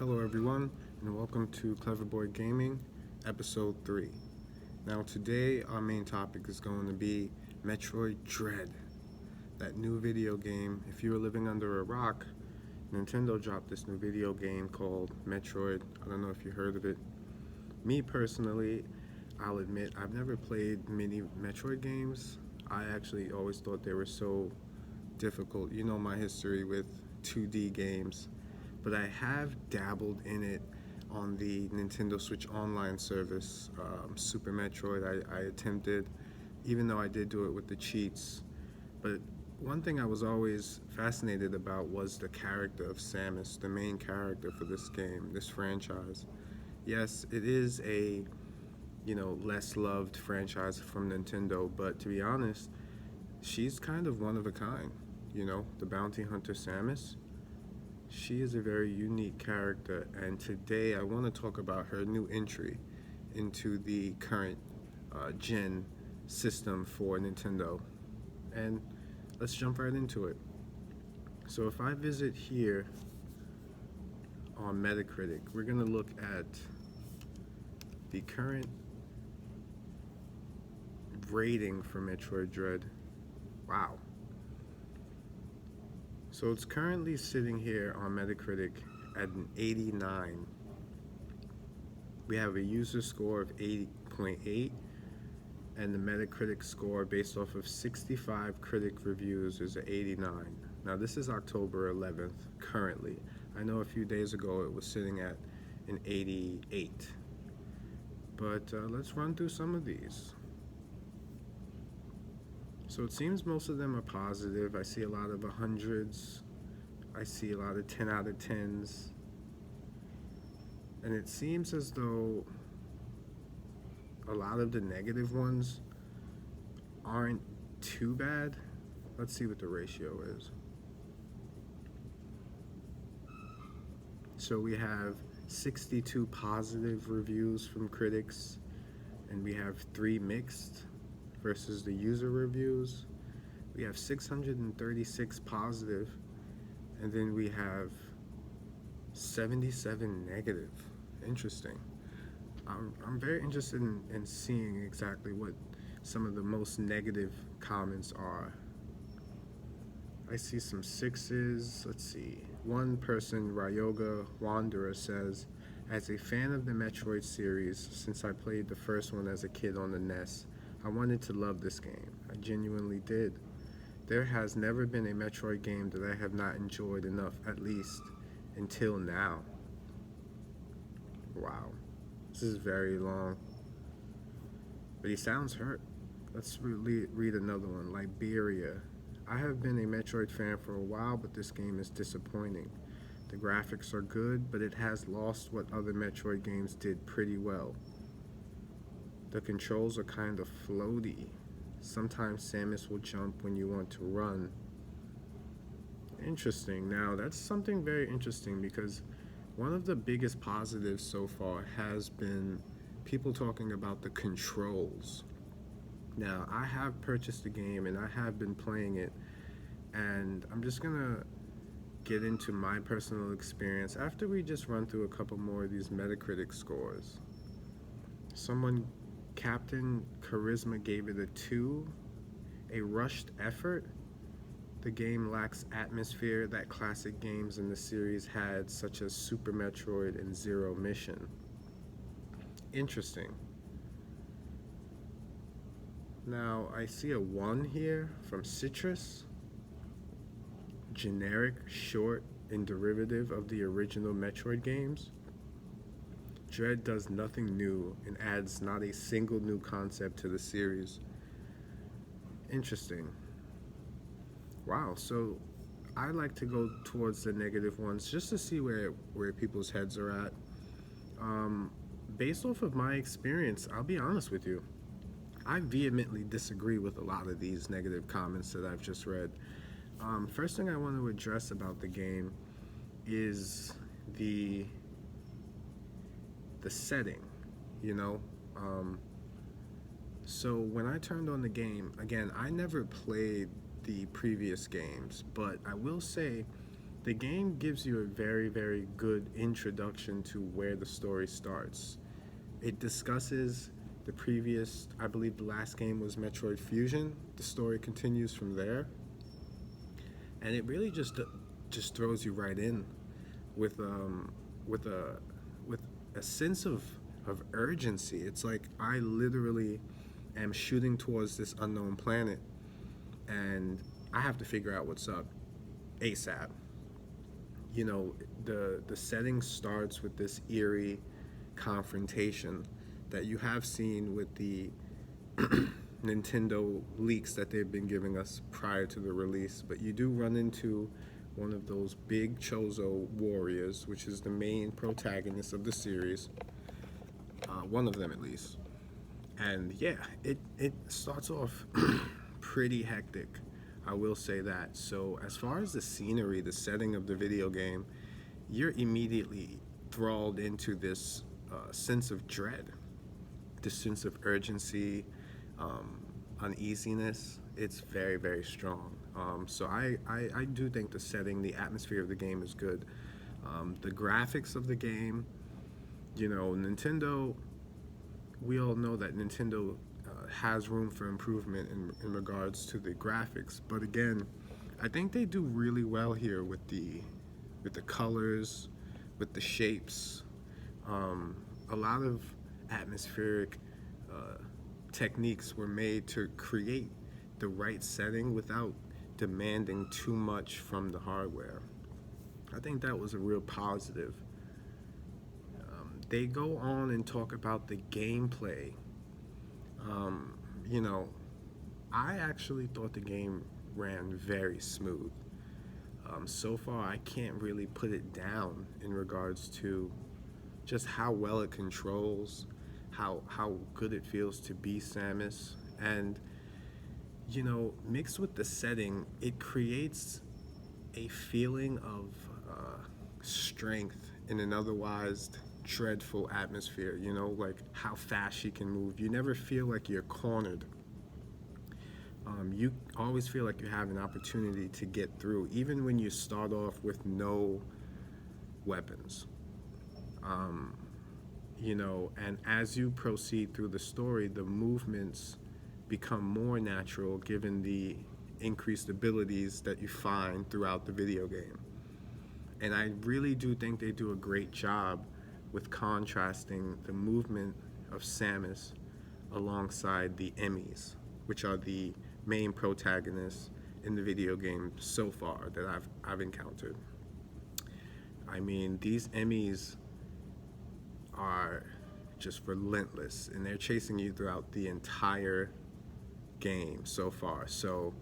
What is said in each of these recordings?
Hello everyone, and welcome to Clever Boy Gaming, Episode 3. Now today our main topic is going to be Metroid DREAD, that new video game. If you were living under a rock, Nintendo dropped this new video game called Metroid. I don't know if you heard of it. Me personally, I'll admit, I've never played many Metroid games. I actually always thought they were so difficult. You know my history with 2D games. But I have dabbled in it on the Nintendo Switch Online service. Super Metroid, I attempted, even though I did do it with the cheats. But one thing I was always fascinated about was the character of Samus, the main character for this game, this franchise. Yes, it is a, less loved franchise from Nintendo, but to be honest, she's kind of one of a kind. The bounty hunter Samus. She is a very unique character, and today I want to talk about her new entry into the current gen system for Nintendo. And let's jump right into it. So if I visit here on Metacritic, we're going to look at the current rating for Metroid DREAD. Wow. So it's currently sitting here on Metacritic at an 89. We have a user score of 80.8, and the Metacritic score based off of 65 critic reviews is an 89. Now this is October 11th currently. I know a few days ago it was sitting at an 88. But let's run through some of these. So it seems most of them are positive. I see a lot of 100s. I see a lot of 10 out of 10s. And it seems as though a lot of the negative ones aren't too bad. Let's see what the ratio is. So we have 62 positive reviews from critics, and we have 3 mixed versus the user reviews. We have 636 positive, and then we have 77 negative. Interesting. I'm very interested in seeing exactly what some of the most negative comments are. I see some 6s. Let's see. One person, Ryoga Wanderer, says, as a fan of the Metroid series, since I played the first one as a kid on the NES, I wanted to love this game. I genuinely did. There has never been a Metroid game that I have not enjoyed enough, at least until now. Wow. This is very long. But he sounds hurt. Let's read another one. Liberia. I have been a Metroid fan for a while, but this game is disappointing. The graphics are good, but it has lost what other Metroid games did pretty well. The controls are kind of floaty. Sometimes Samus will jump when you want to run. Interesting. Now, that's something very interesting because one of the biggest positives so far has been people talking about the controls. Now, I have purchased the game and I have been playing it, and I'm just going to get into my personal experience after we just run through a couple more of these Metacritic scores. Captain Charisma gave it a 2, a rushed effort. The game lacks atmosphere that classic games in the series had, such as Super Metroid and Zero Mission. Interesting. Now, I see a 1 here from Citrus. Generic, short, and derivative of the original Metroid games. DREAD does nothing new and adds not a single new concept to the series. Interesting. Wow, so I like to go towards the negative ones just to see where people's heads are at. Based off of my experience, I'll be honest with you, I vehemently disagree with a lot of these negative comments that I've just read. First thing I want to address about the game is the setting, so when I turned on the game, again, I never played the previous games, but I will say The game gives you a very, very good introduction to where the story starts. It discusses the previous, I believe the last game was Metroid Fusion. The story continues from there, and it really just throws you right in with with a with a sense of urgency. It's like I literally am shooting towards this unknown planet, and I have to figure out what's up ASAP. You know, the setting starts with this eerie confrontation that you have seen with the Nintendo leaks that they've been giving us prior to the release, but you do run into one of those big Chozo warriors, which is the main protagonist of the series, one of them at least. And yeah, it starts off pretty hectic, I will say that. So as far as the scenery, the setting of the video game, you're immediately enthralled into this sense of dread, this sense of urgency, uneasiness. It's very, very strong. So I do think the setting, the atmosphere of the game is good. The graphics of the game, you know, Nintendo, we all know that Nintendo has room for improvement in regards to the graphics. But again, I think they do really well here with the colors, with the shapes. A lot of atmospheric techniques were made to create the right setting without demanding too much from the hardware. I think that was a real positive. They go on and talk about the gameplay. You know, I actually thought the game ran very smooth. So far, I can't really put it down in regards to just how well it controls, how good it feels to be Samus, and you know, mixed with the setting, it creates a feeling of strength in an otherwise dreadful atmosphere. You know, like how fast she can move. You never feel like you're cornered. You always feel like you have an opportunity to get through, even when you start off with no weapons. You know, and as you proceed through the story, the movements become more natural given the increased abilities that you find throughout the video game. And I really do think they do a great job with contrasting the movement of Samus alongside the Emmys, which are the main protagonists in the video game so far that I've encountered. I mean, these Emmys are just relentless, and they're chasing you throughout the entire game so far. So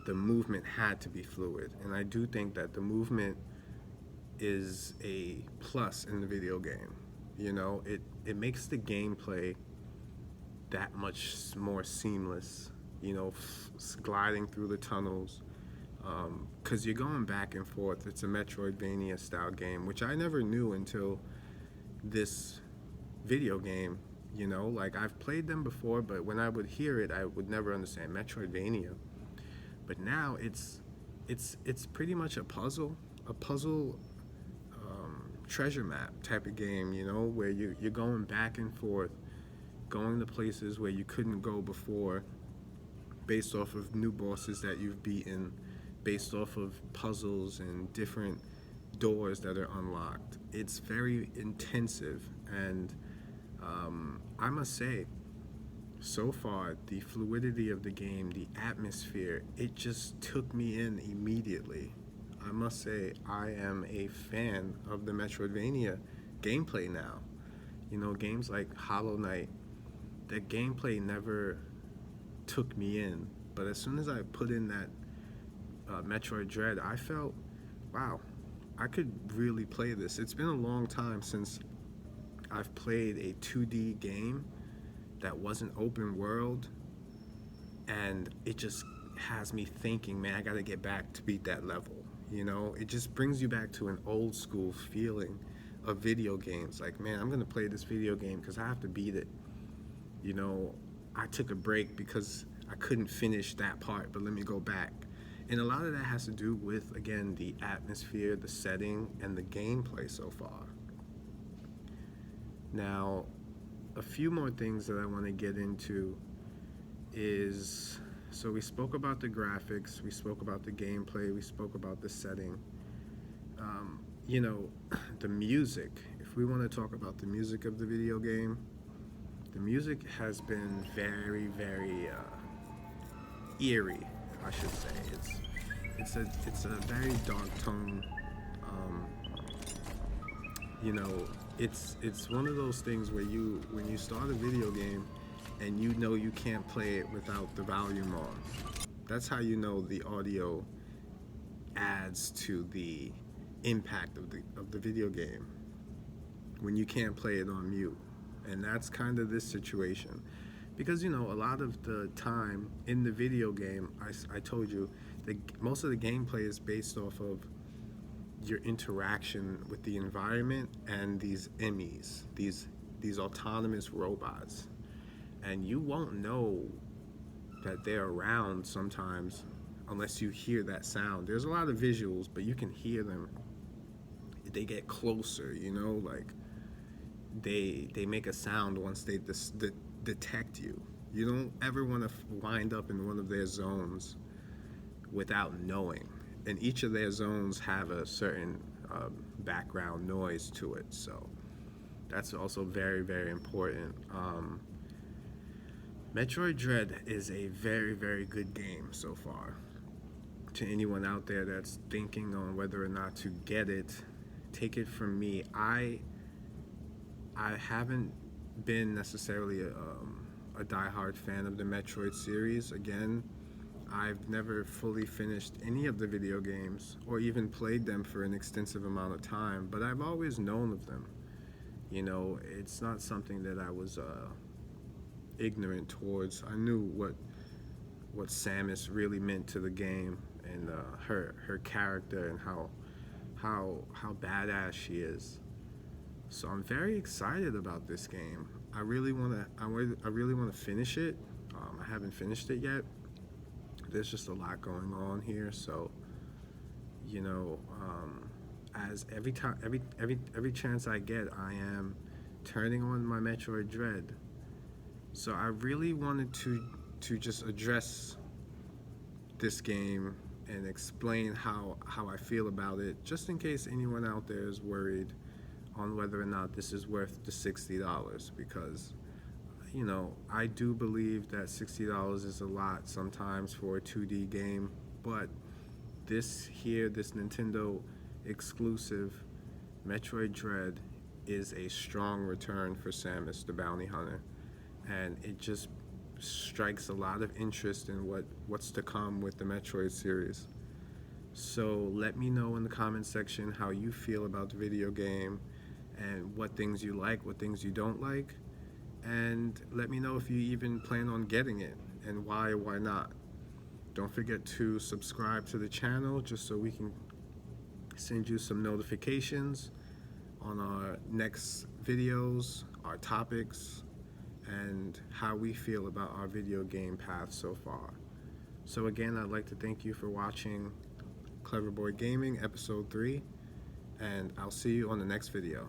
the movement had to be fluid, and I do think that the movement is a plus in the video game. You know, it makes the gameplay that much more seamless, you know, gliding through the tunnels, because you're going back and forth. It's a Metroidvania style game, which I never knew until this video game. You know, like I've played them before, but when I would hear it, I would never understand Metroidvania. But now it's pretty much a puzzle treasure map type of game, you know, where you're going back and forth, going to places where you couldn't go before, based off of new bosses that you've beaten, based off of puzzles and different doors that are unlocked. It's very intensive, and I must say, so far, the fluidity of the game, the atmosphere, it just took me in immediately. I must say, I am a fan of the Metroidvania gameplay now. You know, games like Hollow Knight, that gameplay never took me in. But as soon as I put in that Metroid Dread, I felt, wow, I could really play this. It's been a long time since I've played a 2D game that wasn't open world, and it just has me thinking, man, I gotta get back to beat that level. You know, it just brings you back to an old school feeling of video games. Like, man, I'm gonna play this video game because I have to beat it. You know, I took a break because I couldn't finish that part, but let me go back And a lot of that has to do with, again, the atmosphere, the setting, and the gameplay so far. Now, a few more things that I want to get into is, so we spoke about the graphics, we spoke about the gameplay, we spoke about the setting. You know, the music, if we want to talk about the music of the video game, the music has been very, very eerie, I should say. It's a very dark tone. Um, you know, it's one of those things where when you start a video game and you know you can't play it without the volume on. That's how you know the audio adds to the impact of the video game, when you can't play it on mute. And that's kind of this situation, because you know, a lot of the time in the video game, I told you that most of the gameplay is based off of your interaction with the environment and these enemies, these autonomous robots. And you won't know that they're around sometimes unless you hear that sound. There's a lot of visuals, but you can hear them. They get closer, you know, like they make a sound once they detect you. You don't ever want to wind up in one of their zones without knowing. And each of their zones have a certain background noise to it, so that's also very, very important. Metroid Dread is a very, very good game so far. To anyone out there that's thinking on whether or not to get it, take it from me. I haven't been necessarily a diehard fan of the Metroid series. Again, I've never fully finished any of the video games or even played them for an extensive amount of time, but I've always known of them. You know, it's not something that I was ignorant towards. I knew what Samus really meant to the game, and her character, and how badass she is. So I'm very excited about this game. I really want to finish it. I haven't finished it yet. There's just a lot going on here, so you know, as every chance I get, I am turning on my Metroid Dread. So I really wanted to just address this game and explain how I feel about it, just in case anyone out there is worried on whether or not this is worth the $60, because you know, I do believe that $60 is a lot sometimes for a 2D game, but this Nintendo exclusive Metroid Dread is a strong return for Samus the Bounty Hunter, and it just strikes a lot of interest in what's to come with the Metroid series. So let me know in the comment section how you feel about the video game, and what things you like, what things you don't like, and let me know if you even plan on getting it, and why or why not. Don't forget to subscribe to the channel, just so we can send you some notifications on our next videos, our topics, and how we feel about our video game path so far. So again, I'd like to thank you for watching Clever Boy Gaming episode 3, and I'll see you on the next video.